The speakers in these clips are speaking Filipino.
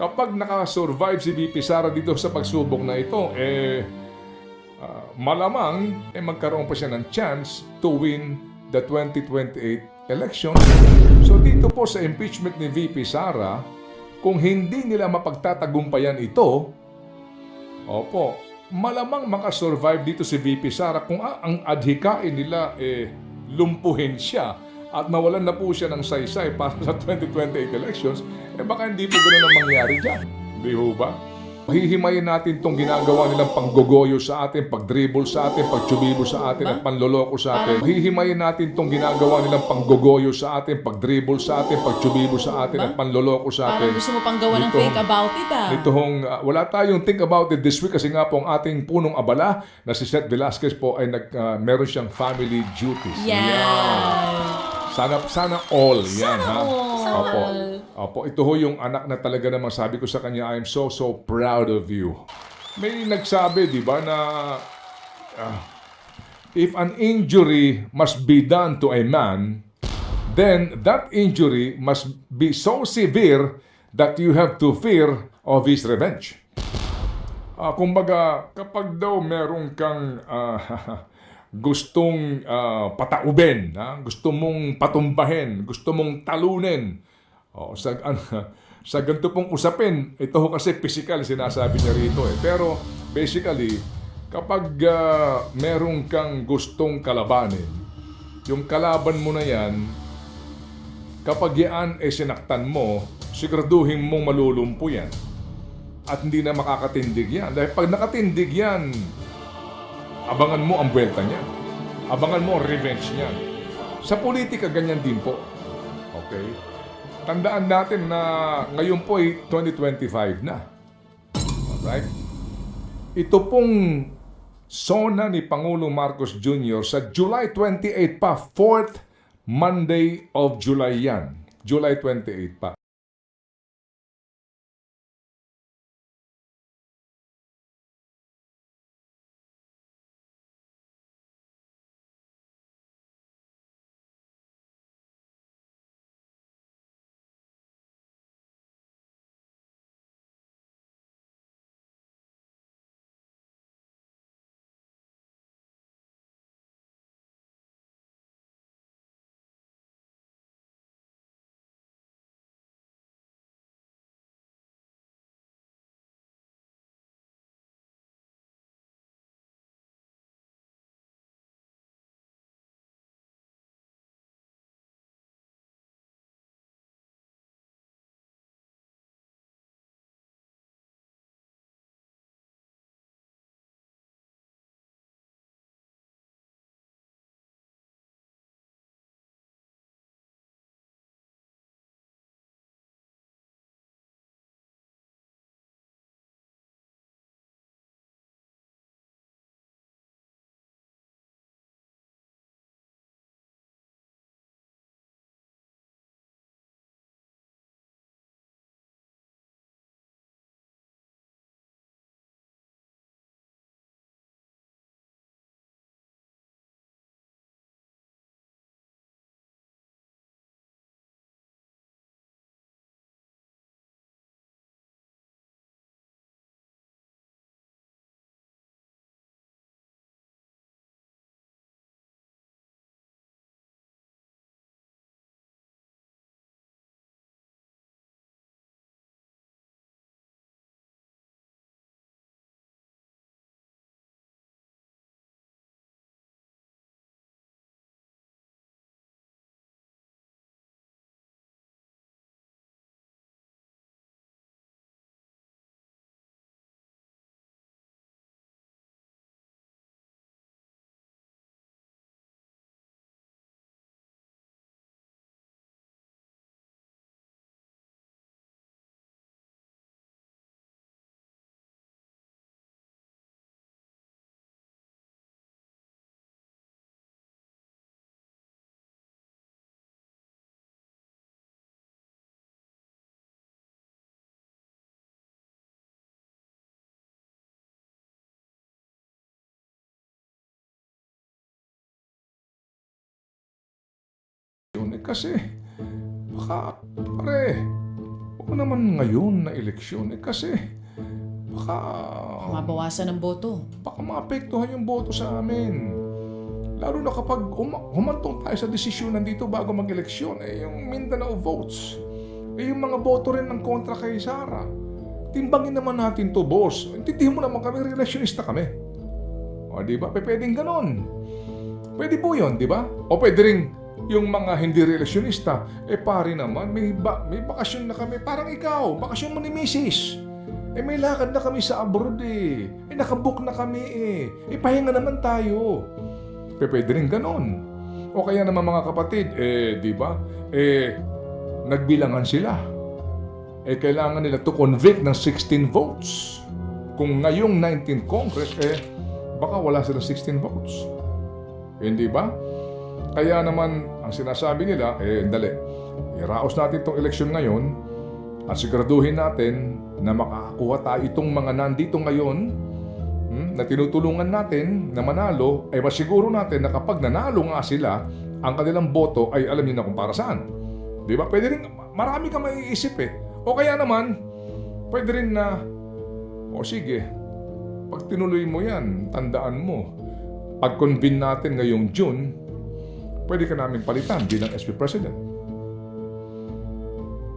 kapag nakasurvive si VP Sara dito sa pagsubok na ito, malamang magkaroon pa siya ng chance to win the 2028 election. So dito po sa impeachment ni VP Sara, kung hindi nila mapagtatagumpayan ito, opo, malamang makasurvive dito si VP Sara kung ang adhikain nila lumpuhin siya at mawalan na po siya ng saysay para sa 2028 elections, baka hindi po ganun ang mangyari dyan. Di ho ba? Hihimayin natin itong ginagawa nilang panggogoyo sa atin, pagdribble sa atin, pagtsubibo sa atin, at panloloko sa atin. Hihimayin natin itong ginagawa nilang panggogoyo sa atin, pagdribble sa atin, pagtsubibo sa atin, at panloloko sa atin. Parang gusto mo pang gawa ng think about it Wala tayong think about it this week kasi nga po ang ating punong abala na si Seth Velasquez po ay meron siyang family duties. Sana all yan, ha? Opo, ito ho yung anak na talaga namang sabi ko sa kanya, I'm so proud of you. May nagsabi, di ba, na if an injury must be done to a man, then that injury must be so severe that you have to fear of his revenge. Kumbaga, kapag daw meron kang gustong pataubin, gusto mong patumbahin, gusto mong talunin, sa ganito pong usapin, ito ho kasi physical sinasabi niya rito Pero basically, kapag meron kang gustong kalabanin, yung kalaban mo na yan, kapag yan sinaktan mo, siguraduhin mong malulumpo yan. At hindi na makakatindig yan. Dahil pag nakatindig yan, abangan mo ang buwelta niya. Abangan mo ang revenge niya. Sa politika, ganyan din po. Okay? Tandaan natin na ngayon po ay 2025 na. Alright? Ito pong SONA ni Pangulong Marcos Jr. sa July 28 pa, 4th Monday of July yan. July 28 pa. Kasi baka pare, ko naman ngayon na eleksyon kasi baka Mabawasan ng boto. maapektuhan yung boto sa amin. Lalo na kapag humantong tayo sa desisyonan dito bago mag-eleksyon, yung Mindanao votes, yung mga boto rin ng kontra kay Sara. Timbangin naman natin to, boss. Intindihin mo naman kami, relationista kami. O, di ba? Pwedeng ganon. Pwede po yun, di ba? O pwede rin yung mga hindi relationista, pare naman, may bakasyon na kami. Parang ikaw, bakasyon mo ni Mrs. May lakad na kami sa abroad nakabook na kami pahinga naman tayo. Pwede rin ganon. O kaya naman mga kapatid, di ba? Nagbilangan sila. Kailangan nila to convict ng 16 votes. Kung ngayong 19th Congress, baka wala sila 16 votes. Hindi ba? Kaya naman, ang sinasabi nila, dali, iraos natin itong eleksyon ngayon at siguraduhin natin na makakakuha tayo itong mga nandito ngayon na tinutulungan natin na manalo, masiguro natin na kapag nanalo nga sila, ang kanilang boto ay alam niyo na kung para saan. Di ba? Pwede rin, marami kang maiisip O kaya naman, pwede rin na, sige, pag tinuloy mo yan, tandaan mo, pag-convene natin ngayong June, pwede ka namin palitan bilang SP President.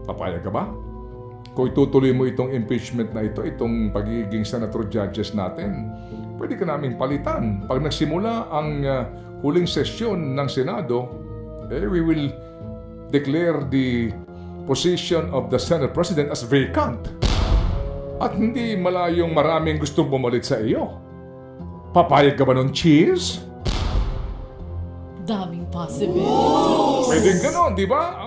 Papayag ka ba? Kung itutuloy mo itong impeachment na ito, itong pagiging senator judges natin, pwede ka namin palitan. Pag nagsimula ang huling sesyon ng Senado, we will declare the position of the Senate President as vacant. At hindi malayong maraming gusto bumalik sa iyo. Papayag ka ba nun, Cheese? Daming possibilities. Pwede ganon, di ba?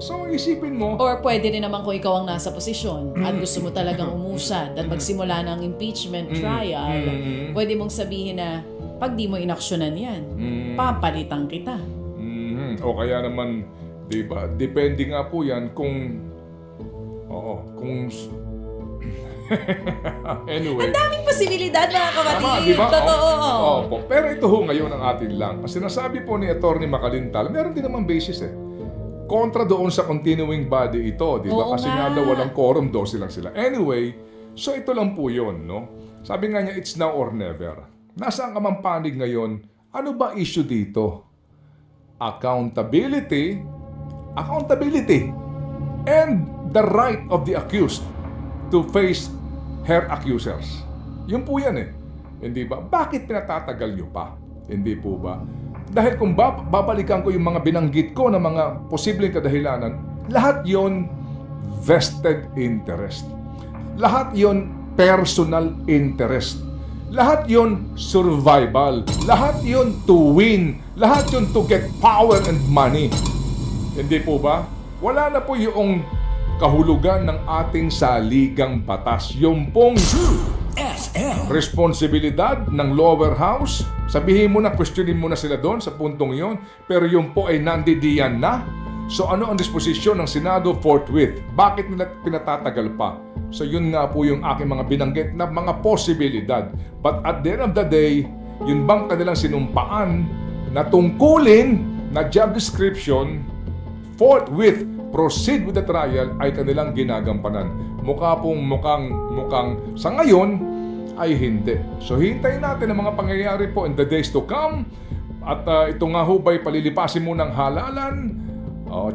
So isipin mo. Or pwede rin naman kung ikaw ang nasa posisyon at gusto mo talagang umusad at magsimula ng impeachment trial, pwede mong sabihin na pag di mo inaksyonan yan, papalitan kita. O kaya naman, di ba? Depende nga po yan kung anyway. Ang daming posibilidad, mga kapatid. Tama, di ba? Totoo. Opo. Pero ito ngayon ang atin lang. Ang sinasabi po ni Atty. Macalintal, meron din naman basis kontra doon sa continuing body ito, di ba? Oo Kasi nga daw walang quorum, 12 lang sila. Anyway, so ito lang po yun, no? Sabi nga niya, it's now or never. Nasaan ka mang panig ngayon? Ano ba issue dito? Accountability, and the right of the accused to face her accusers. Yun po yan Hindi ba? Bakit pinatatagal nyo pa? Hindi po ba? Dahil kung babalikan ko yung mga binanggit ko na mga posibleng kadahilanan, lahat yon vested interest. Lahat yon personal interest. Lahat yon survival. Lahat yon to win. Lahat yon to get power and money. Hindi po ba? Wala na po yung kahulugan ng ating saligang batas. Yung pong responsibilidad ng lower house, sabihin mo na, questionin mo na sila doon sa puntong yon, pero yung po ay nandidiyan na. So ano ang disposisyon ng Senado forthwith? Bakit nila pinatatagal pa? So yun nga po yung aking mga binanggit na mga posibilidad. But at the end of the day, yun bang kanilang sinumpaan na tungkulin na job description, forthwith proceed with the trial, ay kanilang ginagampanan. Mukhang sa ngayon ay hindi. So hintayin natin ang mga pangyayari po in the days to come. At ito nga ho ba'y palilipasin mo ng halalan.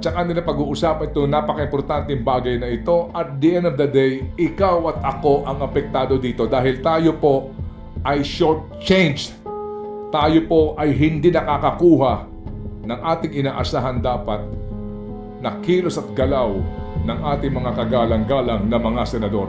Tsaka nila pag-uusapan ito, napaka-importanteng bagay na ito. At the end of the day, ikaw at ako ang apektado dito dahil tayo po ay short-changed. Tayo po ay hindi nakakakuha ng ating inaasahan dapat na kilos at galaw ng ating mga kagalang-galang na mga senador.